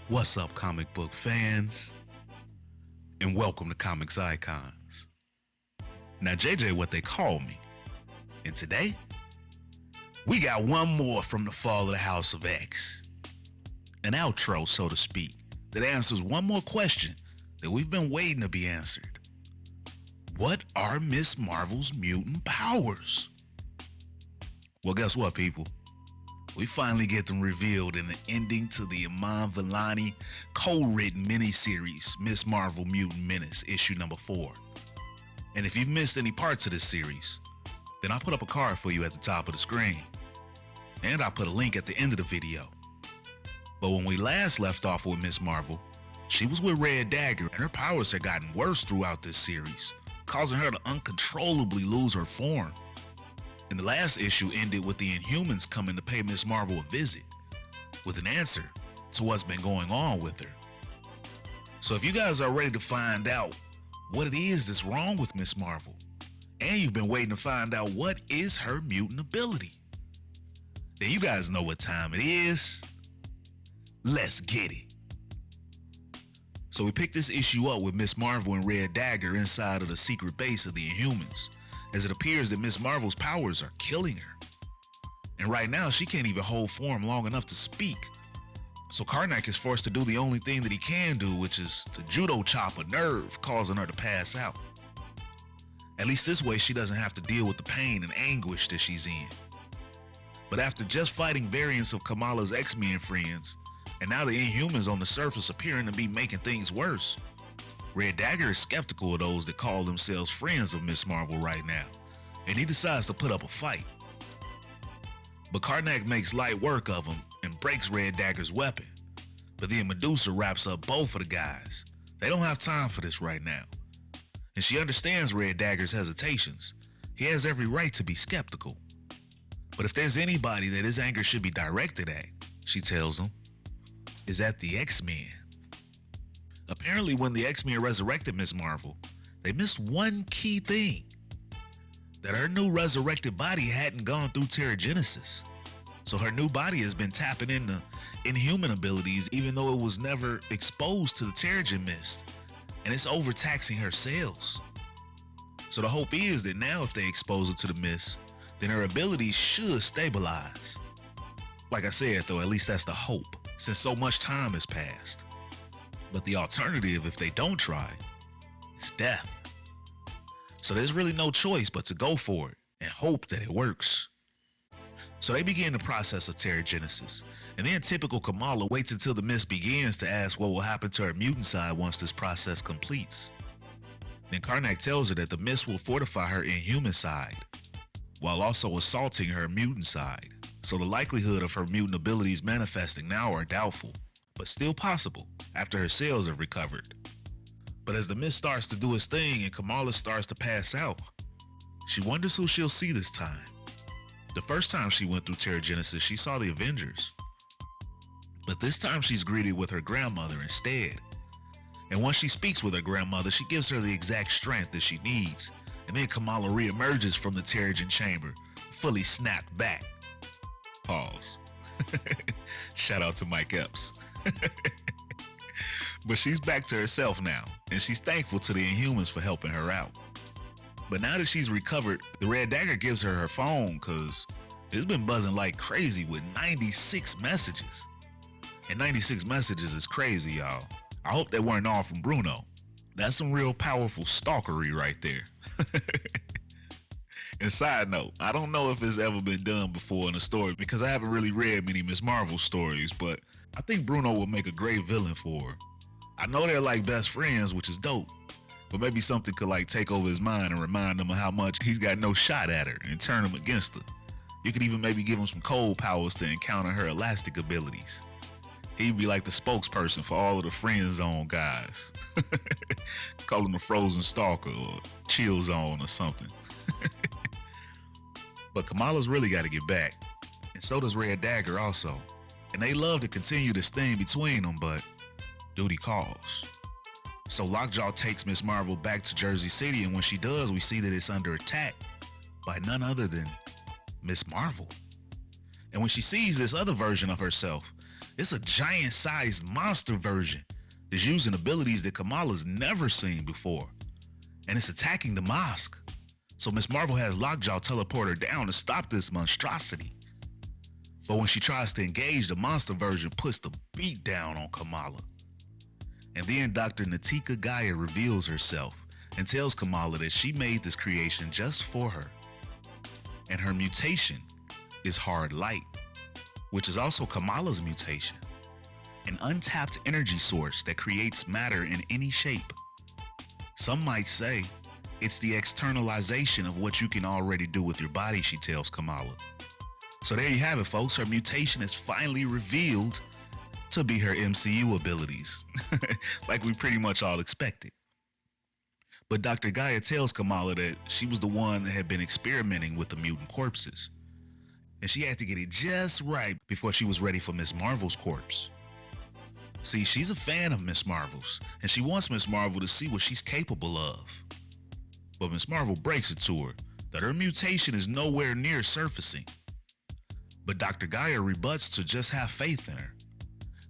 What's up, comic book fans? And welcome to Comics Icons. Now, JJ, what they call me. And today, we got one more from the fall of the House of X. An outro, so to speak, that answers one more question that we've been waiting to be answered. What are Miss Marvel's mutant powers? Well, guess what, people? We finally get them revealed in the ending to the Iman Vellani co-written miniseries, Miss Marvel Mutant Menace, issue number 4. And if you've missed any parts of this series, then I'll put up a card for you at the top of the screen. And I'll put a link at the end of the video. But when we last left off with Miss Marvel, she was with Red Dagger, and her powers had gotten worse throughout this series, causing her to uncontrollably lose her form. And the last issue ended with the Inhumans coming to pay Miss Marvel a visit, with an answer to what's been going on with her. So if you guys are ready to find out what it is that's wrong with Miss Marvel, and you've been waiting to find out what is her mutant ability, then you guys know what time it is. Let's get it. So we picked this issue up with Miss Marvel and Red Dagger inside of the secret base of the Inhumans, as it appears that Miss Marvel's powers are killing her. And right now, she can't even hold form long enough to speak. So Karnak is forced to do the only thing that he can do, which is to judo chop a nerve, causing her to pass out. At least this way, she doesn't have to deal with the pain and anguish that she's in. But after just fighting variants of Kamala's X-Men friends, and now the Inhumans on the surface appearing to be making things worse, Red Dagger is skeptical of those that call themselves friends of Miss Marvel right now, and he decides to put up a fight. But Karnak makes light work of him and breaks Red Dagger's weapon, but then Medusa wraps up both of the guys. They don't have time for this right now, and she understands Red Dagger's hesitations. He has every right to be skeptical. But if there's anybody that his anger should be directed at, she tells him, is at the X-Men. Apparently, when the X-Men resurrected Miss Marvel, they missed one key thing: that her new resurrected body hadn't gone through Terrigenesis. So her new body has been tapping into Inhuman abilities even though it was never exposed to the Terrigen mist, and it's overtaxing her cells. So the hope is that now if they expose her to the mist, then her abilities should stabilize. Like I said though, at least that's the hope, since so much time has passed. But the alternative, if they don't try, is death. So there's really no choice but to go for it and hope that it works. So they begin the process of Terrigenesis, and then typical Kamala waits until the mist begins to ask what will happen to her mutant side once this process completes. Then Karnak tells her that the mist will fortify her Inhuman side, while also assaulting her mutant side. So the likelihood of her mutant abilities manifesting now are doubtful, but still possible after her cells have recovered. But as the mist starts to do its thing and Kamala starts to pass out, she wonders who she'll see this time. The first time she went through Terrigenesis, she saw the Avengers. But this time she's greeted with her grandmother instead. And once she speaks with her grandmother, she gives her the exact strength that she needs. And then Kamala reemerges from the Terrigen chamber, fully snapped back. Pause. Shout out to Mike Epps. But she's back to herself now, and she's thankful to the Inhumans for helping her out. But now that she's recovered, the Red Dagger gives her her phone because it's been buzzing like crazy with 96 messages. And 96 messages is crazy, y'all. I hope they weren't all from Bruno. That's some real powerful stalkery right there. And side note, I don't know if it's ever been done before in a story because I haven't really read many Miss Marvel stories, but I think Bruno would make a great villain for her. I know they're like best friends, which is dope, but maybe something could like take over his mind and remind him of how much he's got no shot at her and turn him against her. You could even maybe give him some cold powers to encounter her elastic abilities. He'd be like the spokesperson for all of the friend zone guys. Call him a frozen stalker or chill zone or something. But Kamala's really got to get back, and so does Red Dagger also. And they love to continue this thing between them, but duty calls. So Lockjaw takes Miss Marvel back to Jersey City, and when she does, we see that it's under attack by none other than Miss Marvel. And when she sees this other version of herself, It's a giant-sized monster version that's using abilities that Kamala's never seen before. And it's attacking the mosque. So Miss Marvel has Lockjaw teleport her down to stop this monstrosity. But when she tries to engage, the monster version puts the beat down on Kamala. And then Dr. Natika Gaia reveals herself and tells Kamala that she made this creation just for her. And her mutation is hard light, which is also Kamala's mutation, an untapped energy source that creates matter in any shape. Some might say it's the externalization of what you can already do with your body, she tells Kamala. So there you have it, folks. Her mutation is finally revealed to be her MCU abilities, like we pretty much all expected. But Dr. Gaia tells Kamala that she was the one that had been experimenting with the mutant corpses, and she had to get it just right before she was ready for Miss Marvel's corpse. See, she's a fan of Miss Marvel's, and she wants Miss Marvel to see what she's capable of. But Miss Marvel breaks it to her that her mutation is nowhere near surfacing. But Dr. Gaia rebuts to just have faith in her,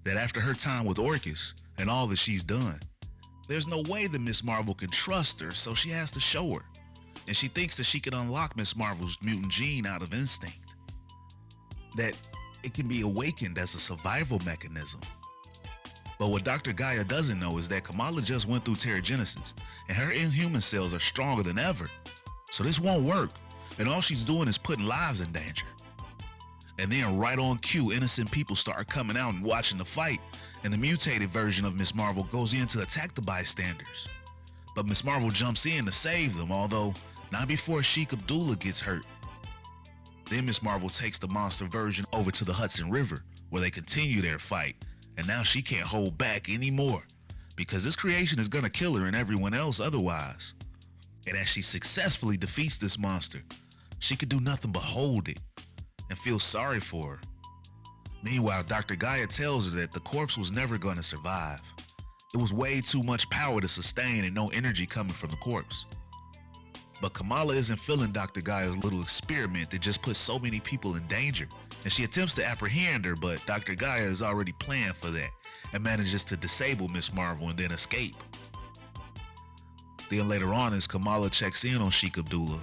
that after her time with Orchis and all that she's done, there's no way that Miss Marvel can trust her, so she has to show her. And she thinks that she can unlock Miss Marvel's mutant gene out of instinct, that it can be awakened as a survival mechanism. But what Dr. Gaia doesn't know is that Kamala just went through Terrigenesis, and her Inhuman cells are stronger than ever. So this won't work, and all she's doing is putting lives in danger. And then right on cue, innocent people start coming out and watching the fight, and the mutated version of Miss Marvel goes in to attack the bystanders. But Miss Marvel jumps in to save them, although not before Sheik Abdullah gets hurt. Then Miss Marvel takes the monster version over to the Hudson River, where they continue their fight, and now she can't hold back anymore, because this creation is gonna kill her and everyone else otherwise. And as she successfully defeats this monster, she could do nothing but hold it and feel sorry for her. Meanwhile, Dr. Gaia tells her that the corpse was never going to survive. It was way too much power to sustain and no energy coming from the corpse. But Kamala isn't feeling Dr. Gaia's little experiment that just puts so many people in danger, and she attempts to apprehend her, but Dr. Gaia is already planned for that and manages to disable Miss Marvel and then escape. Then later on, as Kamala checks in on Sheik Abdullah,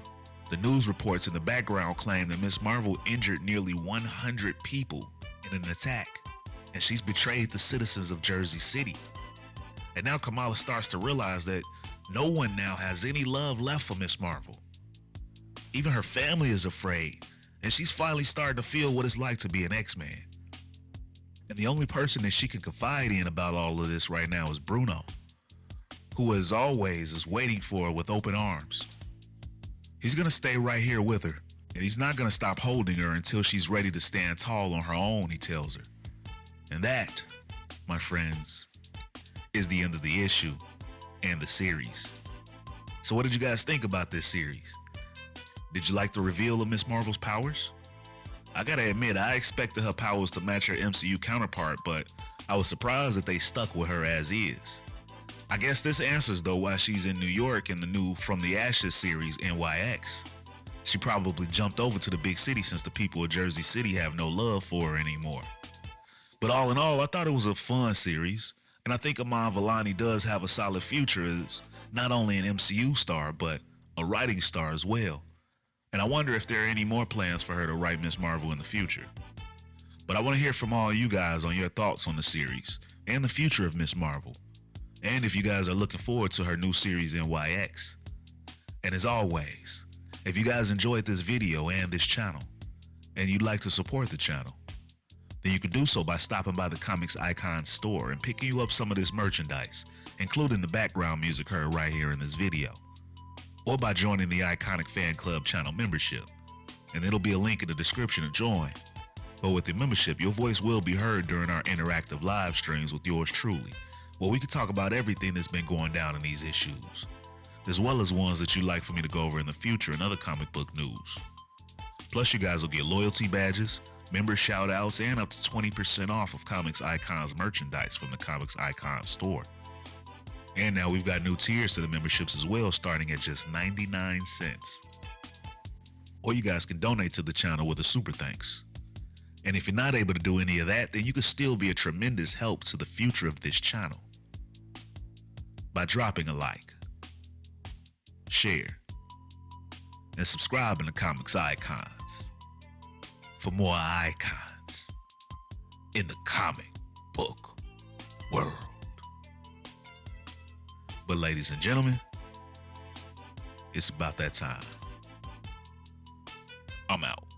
the news reports in the background claim that Miss Marvel injured nearly 100 people in an attack, and she's betrayed the citizens of Jersey City. And now Kamala starts to realize that no one now has any love left for Miss Marvel. Even her family is afraid, and she's finally starting to feel what it's like to be an X-Men. And the only person that she can confide in about all of this right now is Bruno, who as always is waiting for her with open arms. He's gonna stay right here with her, and he's not gonna stop holding her until she's ready to stand tall on her own, he tells her. And that, my friends, is the end of the issue and the series. So what did you guys think about this series? Did you like the reveal of Miss Marvel's powers? I gotta admit, I expected her powers to match her MCU counterpart, but I was surprised that they stuck with her as is. I guess this answers though why she's in New York in the new From the Ashes series NYX. She probably jumped over to the big city since the people of Jersey City have no love for her anymore. But all in all, I thought it was a fun series, and I think Iman Vellani does have a solid future as not only an MCU star, but a writing star as well. And I wonder if there are any more plans for her to write Miss Marvel in the future. But I want to hear from all you guys on your thoughts on the series and the future of Miss Marvel, and if you guys are looking forward to her new series NYX. And as always, if you guys enjoyed this video and this channel, and you'd like to support the channel, then you can do so by stopping by the Comics Icon store and picking you up some of this merchandise, including the background music heard right here in this video, or by joining the Iconic Fan Club channel membership, and it'll be a link in the description to join. But with the membership, your voice will be heard during our interactive live streams with yours truly, where we can talk about everything that's been going down in these issues, as well as ones that you'd like for me to go over in the future and other comic book news. Plus, you guys will get loyalty badges, member shout-outs, and up to 20% off of Comics Icon's merchandise from the Comics Icon store. And now we've got new tiers to the memberships as well, starting at just 99 cents. Or you guys can donate to the channel with a super thanks. And if you're not able to do any of that, then you can still be a tremendous help to the future of this channel by dropping a like, share, and subscribing to Comics Icons for more icons in the comic book world. But ladies and gentlemen, it's about that time. I'm out.